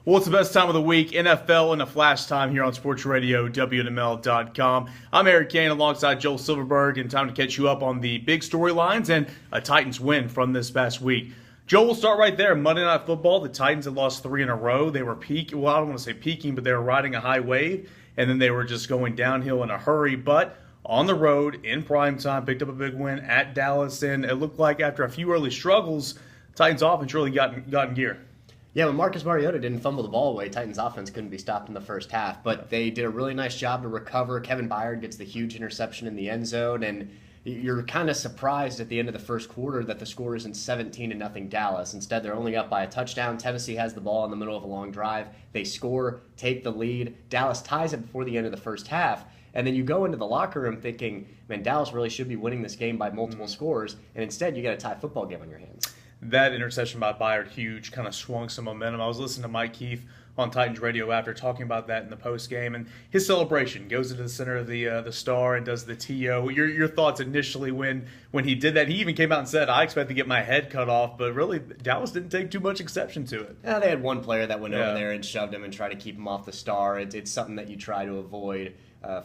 Well, it's the best time of the week, NFL in a flash time here on Sports Radio, WNML.com. I'm Eric Kane alongside Joel Silverberg, and time to catch you up on the big storylines and a Titans win from this past week. Joel, we'll start right there. Monday Night Football, the Titans had lost 3 in a row. They were peaking, well, I don't want to say peaking, but they were riding a high wave, and then they were just going downhill in a hurry. But on the road, in primetime, picked up a big win at Dallas, and it looked like after a few early struggles, Titans offense really got in gear. Yeah, when Marcus Mariota didn't fumble the ball away, Titans offense couldn't be stopped in the first half. But they did a really nice job to recover. Kevin Byard gets the huge interception in the end zone, and you're kind of surprised at the end of the first quarter that the score isn't 17-0 Dallas. Instead, they're only up by a touchdown. Tennessee has the ball in the middle of a long drive. They score, take the lead. Dallas ties it before the end of the first half. And then you go into the locker room thinking, man, Dallas really should be winning this game by multiple scores. And instead, you got a tie football game on your hands. That interception by Byard, huge, kind of swung some momentum. I was listening to Mike Keith on Titans Radio after talking about that in the post game, and his celebration goes into the center of the star and does the TO. Your thoughts initially when he did that? He even came out and said, "I expect to get my head cut off," but really Dallas didn't take too much exception to it. Yeah, they had one player that went over there and shoved him and tried to keep him off the star. It's something that you try to avoid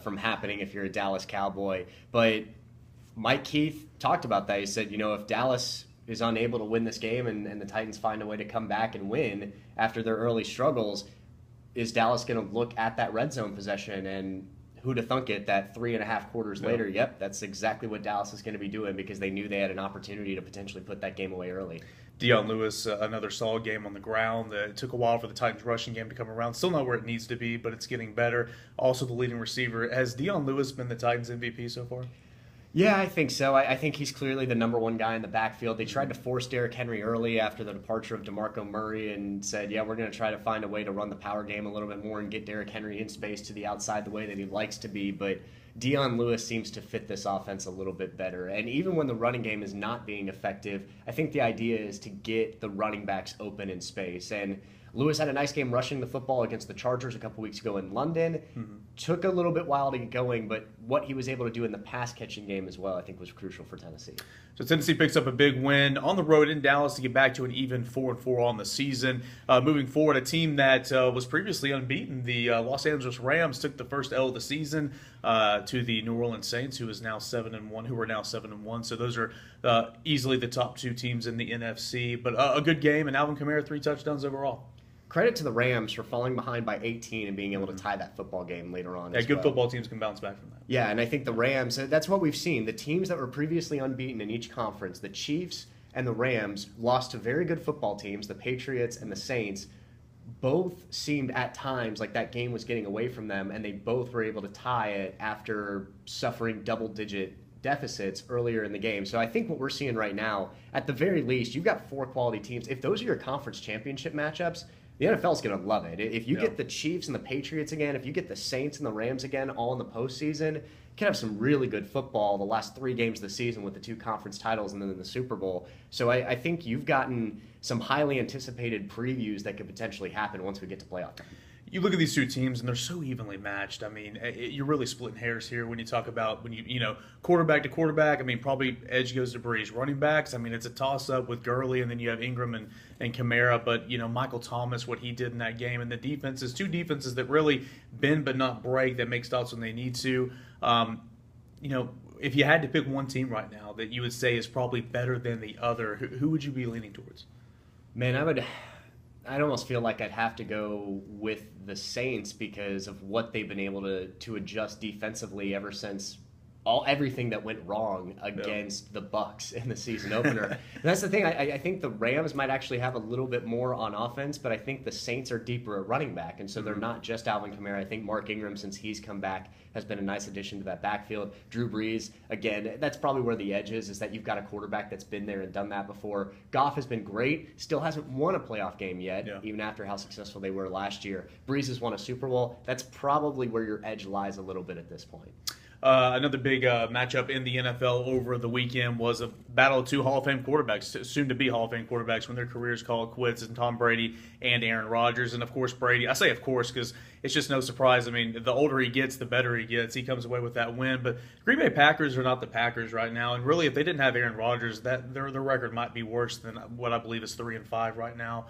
from happening if you're a Dallas Cowboy. But Mike Keith talked about that. He said, if Dallas is unable to win this game and the Titans find a way to come back and win after their early struggles, is Dallas going to look at that red zone possession and who'd have thunk it that 3.5 quarters later, yep, that's exactly what Dallas is going to be doing because they knew they had an opportunity to potentially put that game away early. Dion Lewis, another solid game on the ground. It took a while for the Titans rushing game to come around. Still not where it needs to be, but it's getting better. Also the leading receiver. Has Dion Lewis been the Titans MVP so far? Yeah, I think so. I think he's clearly the number one guy in the backfield. They tried to force Derrick Henry early after the departure of DeMarco Murray and said, we're going to try to find a way to run the power game a little bit more and get Derrick Henry in space to the outside the way that he likes to be. But Dion Lewis seems to fit this offense a little bit better. And even when the running game is not being effective, I think the idea is to get the running backs open in space. And Lewis had a nice game rushing the football against the Chargers a couple weeks ago in London. Took a little bit while to get going, but what he was able to do in the pass-catching game as well, I think, was crucial for Tennessee. So Tennessee picks up a big win on the road in Dallas to get back to an even 4-4 on the season. Moving forward, a team that was previously unbeaten, the Los Angeles Rams, took the first L of the season to the New Orleans Saints, who are now 7-1. So those are easily the top 2 teams in the NFC. But a good game, and Alvin Kamara 3 touchdowns overall. Credit to the Rams for falling behind by 18 and being able to tie that football game later on. Good football teams can bounce back from that. Yeah, and I think the Rams, that's what we've seen. The teams that were previously unbeaten in each conference, the Chiefs and the Rams, lost to very good football teams, the Patriots and the Saints. Both seemed at times like that game was getting away from them, and they both were able to tie it after suffering double-digit deficits earlier in the game. So I think what we're seeing right now, at the very least, you've got 4 quality teams. If those are your conference championship matchups, the NFL is going to love it. If you get the Chiefs and the Patriots again, if you get the Saints and the Rams again all in the postseason, you can have some really good football the last 3 games of the season with the 2 conference titles and then the Super Bowl. So I think you've gotten some highly anticipated previews that could potentially happen once we get to playoff time. You look at these 2 teams, and they're so evenly matched. I mean, you're really splitting hairs here when you talk about quarterback to quarterback. I mean, probably edge goes to Breeze. Running backs, I mean, it's a toss-up with Gurley, and then you have Ingram and Kamara. But, Michael Thomas, what he did in that game. And the defenses, 2 defenses that really bend but not break, that make stops when they need to. If you had to pick one team right now that you would say is probably better than the other, who would you be leaning towards? Man, I'd almost feel like I'd have to go with the Saints because of what they've been able to adjust defensively ever since everything that went wrong against the Bucs in the season opener. And that's the thing. I think the Rams might actually have a little bit more on offense, but I think the Saints are deeper at running back, and so they're not just Alvin Kamara. I think Mark Ingram, since he's come back, has been a nice addition to that backfield. Drew Brees, again, that's probably where the edge is that you've got a quarterback that's been there and done that before. Goff has been great, still hasn't won a playoff game yet, even after how successful they were last year. Brees has won a Super Bowl. That's probably where your edge lies a little bit at this point. Another big matchup in the NFL over the weekend was a battle of 2 Hall of Fame quarterbacks, soon-to-be Hall of Fame quarterbacks when their careers call it quits, and Tom Brady and Aaron Rodgers. And, of course, Brady, I say of course because it's just no surprise. I mean, the older he gets, the better he gets. He comes away with that win. But Green Bay Packers are not the Packers right now. And really, if they didn't have Aaron Rodgers, their record might be worse than what I believe is 3-5 right now.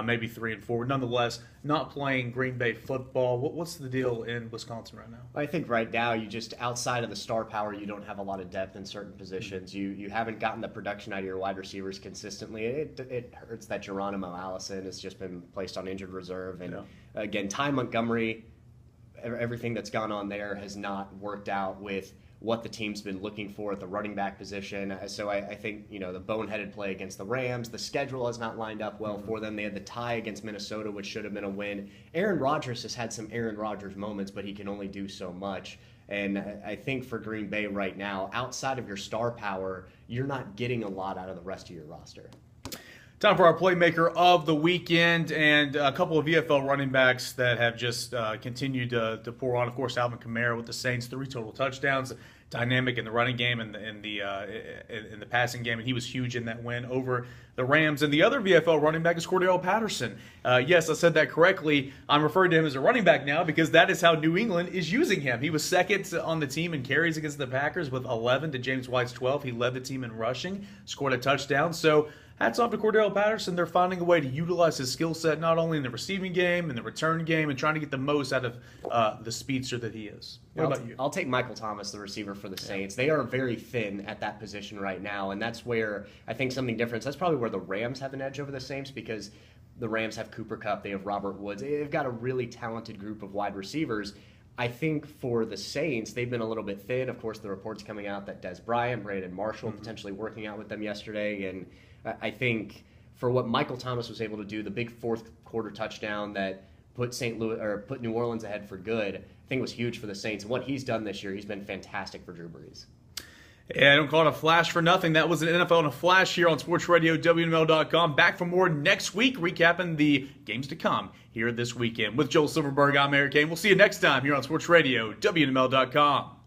maybe 3-4. Nonetheless, not playing Green Bay football. What's the deal in Wisconsin right now? I think right now you just, outside of the star power, you don't have a lot of depth in certain positions. You haven't gotten the production out of your wide receivers consistently. It hurts that Geronimo Allison has just been placed on injured reserve. And again, Ty Montgomery, everything that's gone on there has not worked out with what the team's been looking for at the running back position. So I think, the boneheaded play against the Rams, the schedule has not lined up well for them. They had the tie against Minnesota, which should have been a win. Aaron Rodgers has had some Aaron Rodgers moments, but he can only do so much. And I think for Green Bay right now, outside of your star power, you're not getting a lot out of the rest of your roster. Time for our playmaker of the weekend, and a couple of VFL running backs that have just continued to pour on. Of course, Alvin Kamara with the Saints, 3 total touchdowns, dynamic in the running game and in the passing game, and he was huge in that win over the Rams. And the other VFL running back is Cordell Patterson. Yes, I said that correctly. I'm referring to him as a running back now because that is how New England is using him. He was second on the team in carries against the Packers with 11 to James White's 12. He led the team in rushing, scored a touchdown. So hats off to Cordell Patterson. They're finding a way to utilize his skill set not only in the receiving game, in the return game, and trying to get the most out of the speedster that he is. What about you? I'll take Michael Thomas, the receiver for the Saints. They are very thin at that position right now, and that's where I think something different. That's probably where the Rams have an edge over the Saints because the Rams have Cooper Kupp, they have Robert Woods. They've got a really talented group of wide receivers. I think for the Saints, they've been a little bit thin. Of course, the reports coming out that Des Bryant, Brandon Marshall potentially working out with them yesterday, and I think for what Michael Thomas was able to do, the big fourth quarter touchdown that put put New Orleans ahead for good, I think was huge for the Saints. And what he's done this year, he's been fantastic for Drew Brees. Yeah, I don't call it a flash for nothing. That was an NFL in a Flash here on Sports Radio WNML.com. Back for more next week, recapping the games to come here this weekend. With Joel Silverberg, I'm Eric Kane. We'll see you next time here on Sports Radio WNML.com.